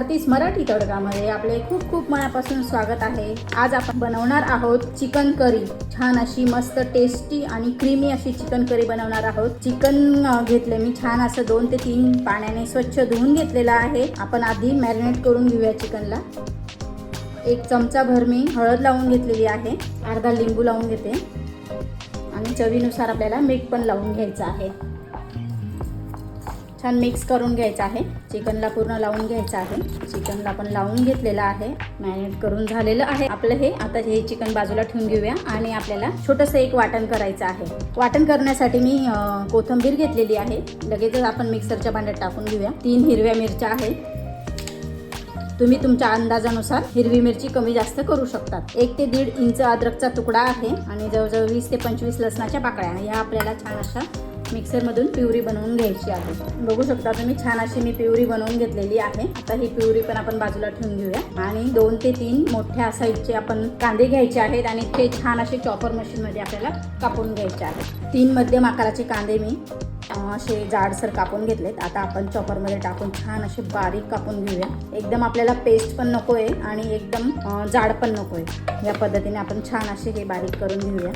भारतीस मराठी तडकामध्ये आपले खूप खूप मनापासून स्वागत आहे। आज आपण बनवणार आहोत चिकन करी। छान अशी मस्त टेस्टी आणि क्रीमी अशी चिकन करी बनवणार आहोत। चिकन घेतले मी छान असं 2 ते 3 पाण्याने स्वच्छ धुवून घेतलेला आहे। आपण आधी मॅरिनेट करून घेऊया चिकनला। 1 चमचा भर मी हळद लावून घेतलेली आहे, अर्धा लिंबू लावून घेते आणि चवीनुसार आपल्याला मीठ पण लावून घ्यायचं आहे। छान मिक्स करून घ्यायचं आहे। चिकनला पूर्ण लावून घ्यायचं आहे। चिकनला पण लावून घेतलेलं आहे, मॅरिनेट करून झालेलं आहे आपलं हे। आता हे चिकन बाजूला ठेवून घेऊया आणि आपल्याला छोटंसं एक वाटण करायचं आहे। वाटण करण्यासाठी मी कोथिंबीर घेतलेली आहे, लगेचच आपण मिक्सरच्या भांड्यात टाकून घेऊया। 3 हिरव्या मिरच्या आहेत, तुम्ही तुमच्या अंदाजानुसार हिरवी मिरची कमी जास्त करू शकतात। 1 ते 1.5 इंच अद्रकचा तुकडा आहे आणि जवळजवळ 20 ते 25 लसणाच्या पाकळ्या। या आपल्याला छान अशा मिक्सरमधून प्युरी बनवून घ्यायची आहे। बघू शकता तुम्ही छान अशी मी प्युरी बनवून घेतलेली आहे। आता ही प्युरी पण आपण बाजूला ठेवून घेऊया आणि 2 ते 3 मोठ्या साईजचे आपण कांदे घ्यायचे आहेत आणि ते छान असे चॉपर मशीनमध्ये आपल्याला कापून घ्यायचे आहेत। 3 मध्यम आकाराचे कांदे मी असे जाडसर कापून घेतलेत। आता आपण चॉपरमध्ये टाकून छान असे बारीक कापून घेऊया। एकदम आपल्याला पेस्ट पण नको आहे आणि एकदम जाड पण नको आहे। या पद्धतीने आपण छान असे हे बारीक करून घेऊया।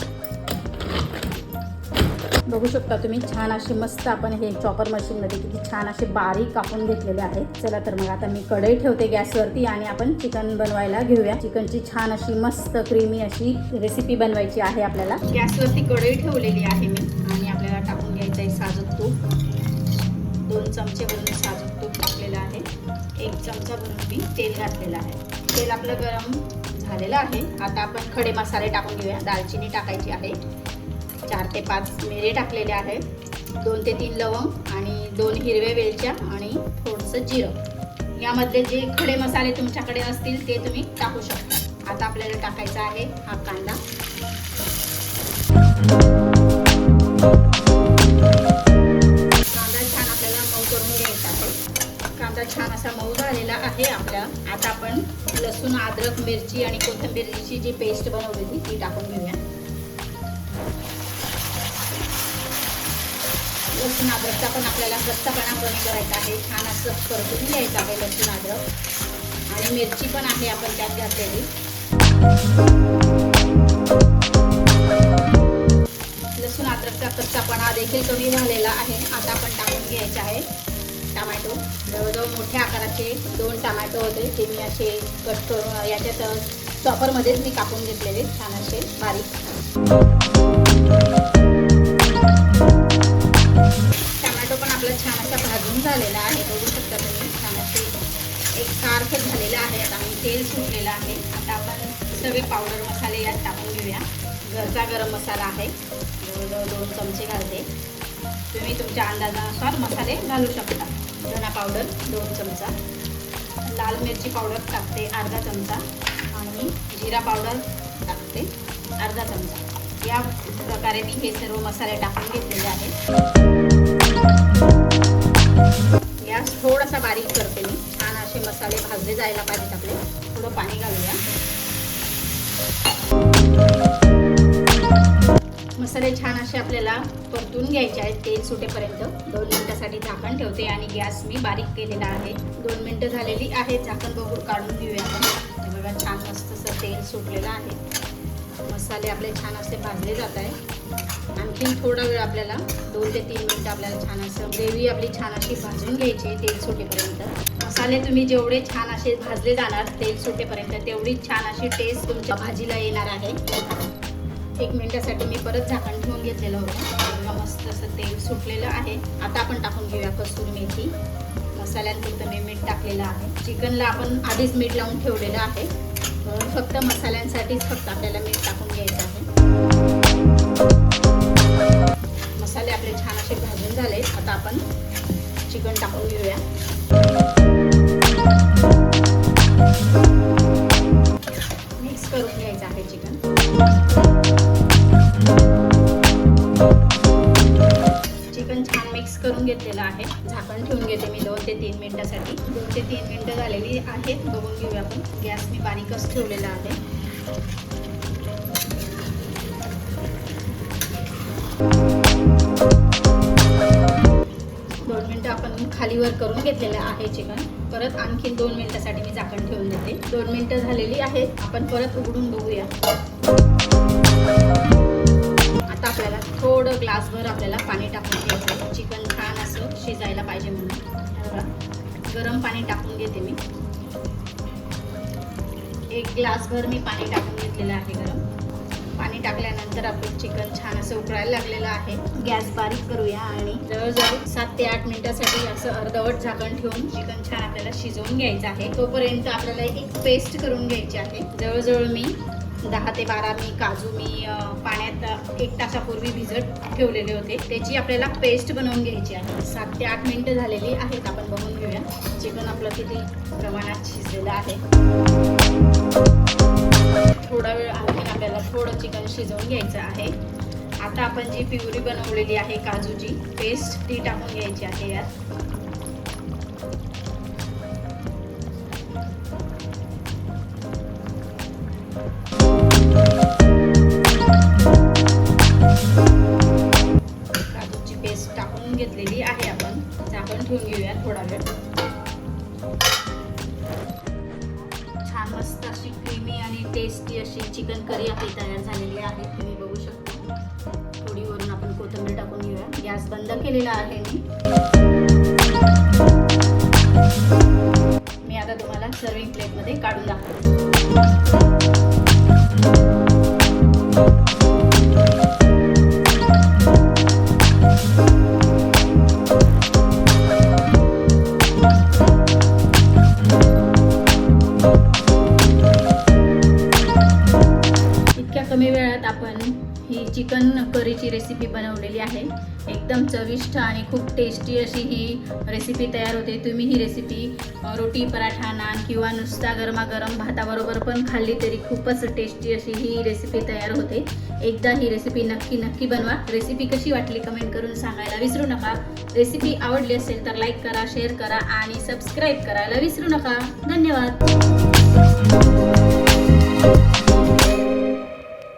बघू शकता तुम्ही छान अशी मस्त आपण हे चॉपर मशीनमध्ये किती छान असे बारीक कापून घेतलेले आहेत। चला तर मग आता मी कढई ठेवते गॅसवरती आणि आपण चिकन बनवायला घेऊया। चिकनची छान अशी मस्त क्रीमी अशी रेसिपी बनवायची आहे आपल्याला। गॅसवरती कढई ठेवलेली आहे मी आणि आपल्याला टाकून घ्यायचं आहे साजूक तूप। 2 चमचे भरून साजूक तूप टाकलेलं आहे। 1 चमचा भरून मी तेल घातलेलं आहे। तेल आपलं गरम झालेलं आहे। आता आपण खडे मसाले टाकून घेऊया। दालचिनी टाकायची आहे, 4 ते 5 मिरे टाकलेले आहेत, 2 ते 3 लवंग आणि 2 हिरव्या वेलच्या आणि थोडंसं जिरं। यामध्ये जे खडे मसाले तुमच्याकडे असतील ते तुम्ही टाकू शकता। आता आपल्याला टाकायचा आहे हा कांदा। कांदा छान आपल्याला मऊ करून घ्यायचा आहे। कांदा छान असा मऊ झालेला आहे आपला। आता आपण लसूण, अद्रक, मिरची आणि कोथिंबीरची जी पेस्ट बनवलेली ती टाकून घेऊया। लसूण अद्रकचा पण आपल्याला कच्चापणा कमी करायचा आहे। छान असं परतून घ्यायचं आहे लसूण अद्रक आणि मिरची पण आहे आपण त्यात घातलेली। लसूण अद्रकचा कच्चापणा देखील कमी झालेला आहे। आता आपण टाकून घ्यायचे आहे टोमॅटो। जवळजवळ मोठ्या आकाराचे 2 टोमॅटो होते, ते मी असे कट करून याच्यात चॉपरमध्येच मी कापून घेतलेले छान असे बारीक। टोमॅटो पण आपला छान असा भाजून झालेला आहे। बघू शकता तुम्ही छान असे एकसारखं झालेलं आहे आणि तेल सुटलेलं आहे। आता आपण सगळे पावडर मसाले यात टाकून घेऊया। घरचा गरम मसाला आहे, जवळजवळ 2 चमचे घालते। तुम्ही तुमच्या अंदाजानुसार मसाले घालू शकता। धना पावडर 2 चमचा, लाल मिरची पावडर टाकते अर्धा चमचा आणि जिरा पावडर टाकते अर्धा चमचा। या प्रकारे मी हे सर्व मसाले टाकून घेतलेले आहेत। गॅस थोडासा बारीक करते मी। छान असे मसाले भाजले जायला पाहिजेत आपले। थोडं पाणी घालूया। मसाले छान असे आपल्याला परतून घ्यायचे आहेत तेल सुटेपर्यंत। 2 मिनिटासाठी झाकण ठेवते आणि गॅस मी बारीक केलेला आहे। 2 मिनिटं झालेली आहे, झाकण बघून काढून घेऊया आपण। हे बघा छान मस्त असं तेल सुटलेलं आहे। मसाले आपले छान असे भाजले जात आहे। आणखी थोडा वेळ आपल्याला 2 ते 3 मिनिटं आपल्याला छान असं ग्रेव्ही आपली छान अशी भाजून घ्यायची तेल सुटेपर्यंत। मसाले तुम्ही जेवढे छान असे भाजले जाणार तेल सुटेपर्यंत तेवढी छान अशी टेस्ट तुमच्या भाजीला येणार आहे। 1 मिनिटासाठी मी परत झाकण ठेवून घेतलेलं होतं। मस्त असं तेल सुटलेलं आहे। आता आपण टाकून घेऊया कसुरी मेथी। मसाल्यांपुरतं मी मीठ टाकलेलं आहे। चिकनला आपण आधीच मीठ लावून ठेवलेलं आहे, म्हणून फक्त मसाल्यांसाठीच फक्त आपल्याला मीठ टाकून घ्यायचं आहे। मसाले आपले छान असे भाजून झाले। आता आपण चिकन टाकून घेऊया। मिक्स करून घ्यायचं आहे चिकन। चिकन छान मिक्स करून घेतलेलं आहे। झाकण ठेवून घेते मी 2 ते 3 मिनिटासाठी। 2 ते 3 मिनिटं झालेली आहेत, बघून घेऊया आपण। गॅस मी बारीकच ठेवलेला आहे। 2 मिनिटं आपण आपण खालीवर करून घेतलेलं आहे चिकन. परत आणखीन 2 मिनिटासाठी मी झाकण ठेवून देते. 2 मिनिटं झालेली आहेत. आपण परत उघडून बघूया. आता आपल्याला थोडं ग्लासभर आपल्याला पाणी टाकून घ्यायचं आहे. चिकन छान असं शिजायला पाहिजे म्हणून गरम पाणी टाकून घेते मी. 1 ग्लासभर मी पाणी टाकून घेतलेलं आहे गरम. पाणी टाकल्यानंतर आपलं चिकन छान असं उकळायला लागलेलं आहे. गॅस बारीक करूया आणि जवळजवळ 7 ते 8 मिनिटासाठी असं अर्धवट झाकण ठेवून चिकन छान आपल्याला शिजवून घ्यायचं आहे. तोपर्यंत आपल्याला एक पेस्ट करून घ्यायची आहे. जवळजवळ मी 10 ते 12 काजू पाण्यात 1 तासापूर्वी भिजत ठेवलेले होते. त्याची आपल्याला पेस्ट बनवून घ्यायची आहे. 7 ते 8 मिनिटं झालेली आहेत. आपण बघून घेऊया चिकन आपलं किती प्रमाणात शिजलेलं आहे. थोडा वेळ आणखी आपल्याला थोडं चिकन शिजवून घ्यायचं आहे. आता आपण जी प्युरी बनवलेली आहे काजूची पेस्ट ती टाकून घ्यायची आहे यात. काजूची पेस्ट टाकून घेतलेली आहे. आपण झाकण ठेवून घेऊया थोडा वेळ. छान मस्त अशी क्रीमी आणि टेस्टी अशी चिकन करी आपली तयार झालेली आहे. तुम्ही बघू शकता. थोडी वरून आपण कोथिंबीर टाकून घेऊया. गॅस बंद केलेला आहे मी आता तुम्हाला सर्विंग प्लेटमध्ये काढून दाखवते. कमी वेळात आपण ही चिकन करीची रेसिपी बनवलेली आहे. एकदम चविष्ट आणि खूप टेस्टी अशी ही रेसिपी तयार होते. तुम्ही ही रेसिपी रोटी, पराठा, नान किंवा नुसता गरमागरम भाताबरोबर पण खाल्ली तरी खूपच टेस्टी अशी ही रेसिपी तयार होते. एकदा ही रेसिपी नक्की बनवा. रेसिपी कशी वाटली कमेंट करून सांगायला विसरू नका. रेसिपी आवडली असेल तर लाईक करा, शेअर करा आणि सबस्क्राईब करायला विसरू नका. धन्यवाद.